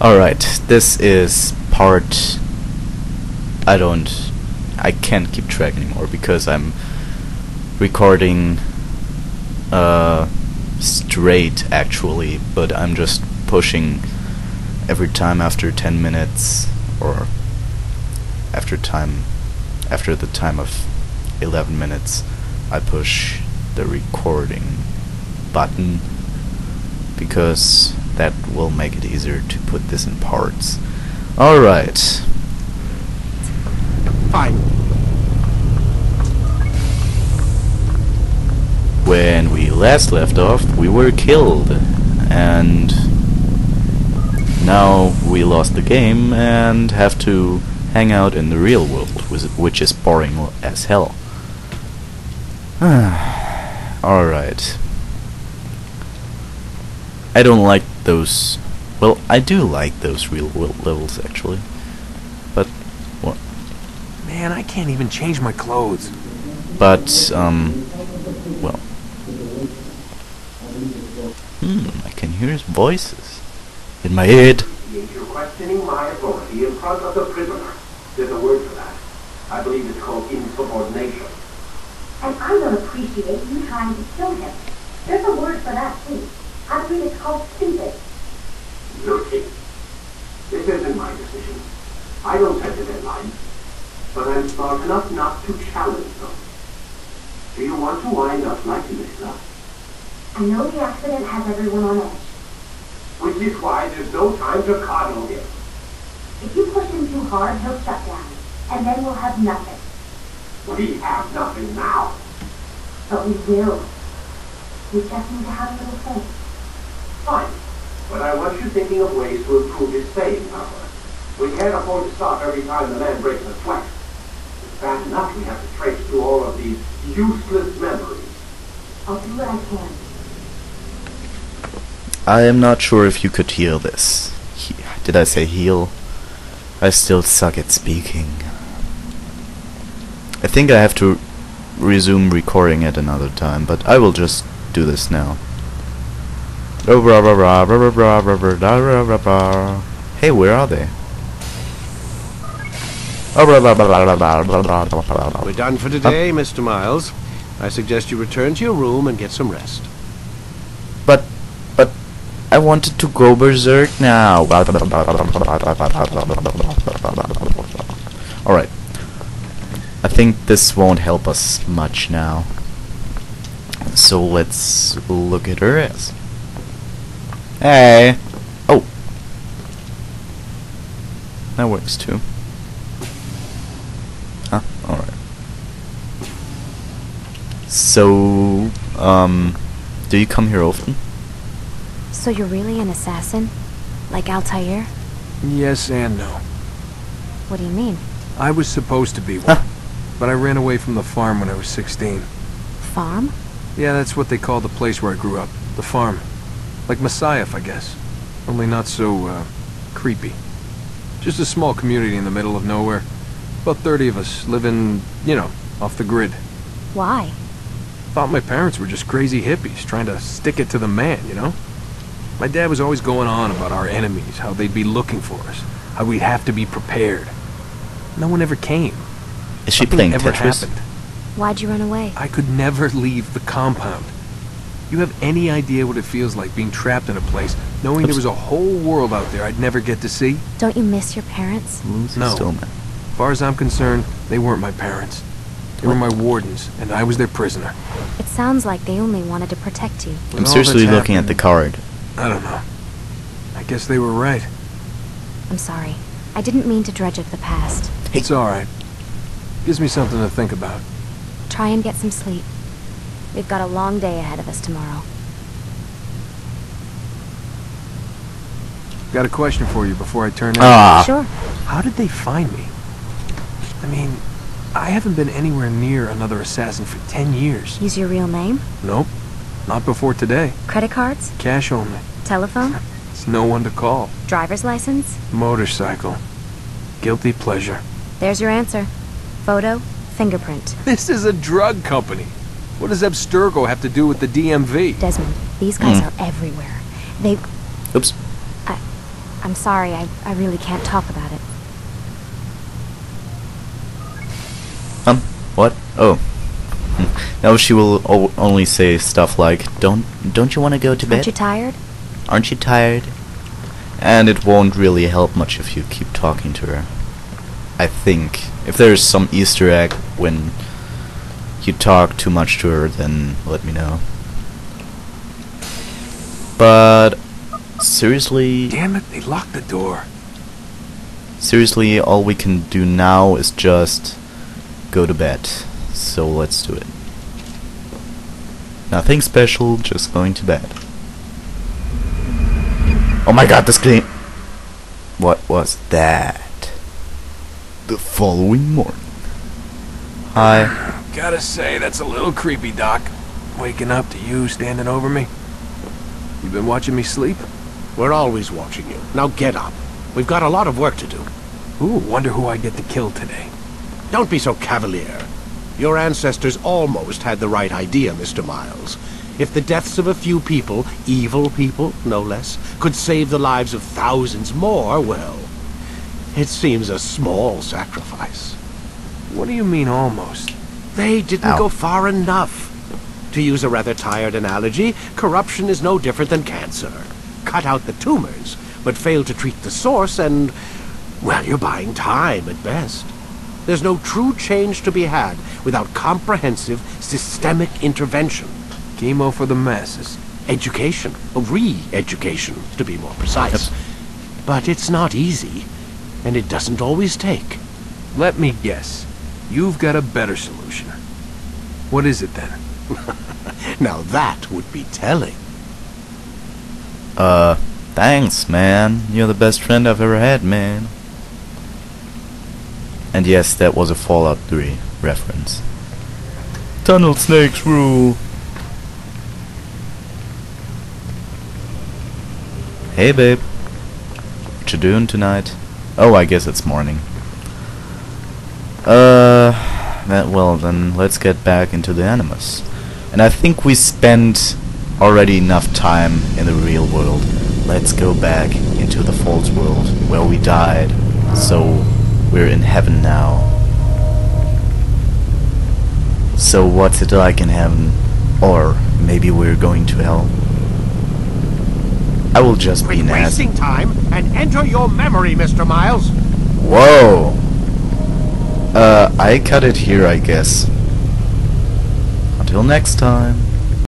Alright, this is part... I can't keep track anymore because I'm recording straight actually, but I'm just pushing every time after 10 minutes or after the time of 11 minutes I push the recording button because that will make it easier to put this in parts. Alright. Fine. When we last left off, we were killed, and now we lost the game and have to hang out in the real world, which is boring as hell. Alright. I don't like those... Well, I do like those real world levels, actually. But, what? Man, I can't even change my clothes. But, well... I can hear his voices in my head. You're questioning my authority in front of the prisoner. There's a word for that. I believe it's called insubordination. And I don't appreciate you trying to kill him. There's a word for that, too. I believe it's called stupid. Look, this isn't my decision. I don't set the deadline. But I'm smart enough not to challenge them. Do you want to wind up like Lisa? I know the accident has everyone on edge. Which is why there's no time to coddle him. If you push him too hard, he'll shut down. And then we'll have nothing. We have nothing now. But we will. We just need to have a little faith. Fine. But I want you thinking of ways to improve his staying power. We can't afford to stop every time the man breaks a sweat. It's bad enough we have to trace through all of these useless memories. I'll do what I can. I am not sure if you could heal this. Did I say heal? I still suck at speaking. I think I have to resume recording at another time, but I will just do this now. Hey, where are they? We're done for today, Mr. Miles. I suggest you return to your room and get some rest. But I wanted to go berserk now. Alright. I think this won't help us much now. So let's look at her ass. Hey! Oh! That works too. Huh? Alright. So, do you come here often? So you're really an assassin? Like Altair? Yes and no. What do you mean? I was supposed to be one, but I ran away from the farm when I was 16. Farm? Yeah, that's what they call the place where I grew up. The farm. Like Messiah, I guess. Only not so, creepy. Just a small community in the middle of nowhere. About 30 of us living, you know, off the grid. Why? Thought my parents were just crazy hippies, trying to stick it to the man, you know? My dad was always going on about our enemies, how they'd be looking for us, how we'd have to be prepared. No one ever came. Is she Nothing playing ever Tetris? happened. Why'd you run away? I could never leave the compound. You have any idea what it feels like being trapped in a place, knowing there was a whole world out there I'd never get to see? Don't you miss your parents? No. Stillman. As far as I'm concerned, they weren't my parents. They were my wardens, and I was their prisoner. It sounds like they only wanted to protect you. I'm seriously looking at the card. I don't know. I guess they were right. I'm sorry. I didn't mean to dredge up the past. Hey. It's alright. Gives me something to think about. Try and get some sleep. We've got a long day ahead of us tomorrow. Got a question for you before I turn in. Sure. How did they find me? I mean, I haven't been anywhere near another assassin for 10 years. Use your real name? Nope. Not before today. Credit cards? Cash only. Telephone? It's no one to call. Driver's license? Motorcycle. Guilty pleasure. There's your answer. Photo, fingerprint. This is a drug company. What does Abstergo have to do with the DMV? Desmond, these guys are everywhere. They... Oops. I'm I'm sorry, I really can't talk about it. What? Oh. Now she will only say stuff like, Don't you want to go to bed? Aren't you tired? Aren't you tired? And it won't really help much if you keep talking to her. I think if there's some Easter egg when you talk too much to her, then let me know. But seriously, Damn it, they locked the door. seriously, all we can do now is just go to bed. So let's do it. Nothing special, just going to bed. Oh my god, the screen! What was that? The following morning. Hi. Gotta say, that's a little creepy, Doc. Waking up to you standing over me. You been watching me sleep? We're always watching you. Now get up. We've got a lot of work to do. Ooh, wonder who I get to kill today. Don't be so cavalier. Your ancestors almost had the right idea, Mr. Miles. If the deaths of a few people, evil people, no less, could save the lives of thousands more, well, it seems a small sacrifice. What do you mean, almost? They didn't go far enough. To use a rather tired analogy, corruption is no different than cancer. Cut out the tumors, but fail to treat the source and, well, you're buying time at best. There's no true change to be had without comprehensive, systemic intervention. Chemo for the masses. Education, re-education, to be more precise. But it's not easy, and it doesn't always take. Let me guess. You've got a better solution. What is it then? Now that would be telling. Thanks, man. You're the best friend I've ever had, man. And yes, that was a Fallout 3 reference. Tunnel snakes rule. Hey, babe. What you doing tonight? Oh, I guess it's morning. Well, then let's get back into the Animus. And I think we spent already enough time in the real world. Let's go back into the false world where we died. So we're in heaven now. So what's it like in heaven? Or maybe we're going to hell? I will just be Quit nasty. wasting time and enter your memory, Mr. Miles. Whoa! I cut it here, I guess. Until next time.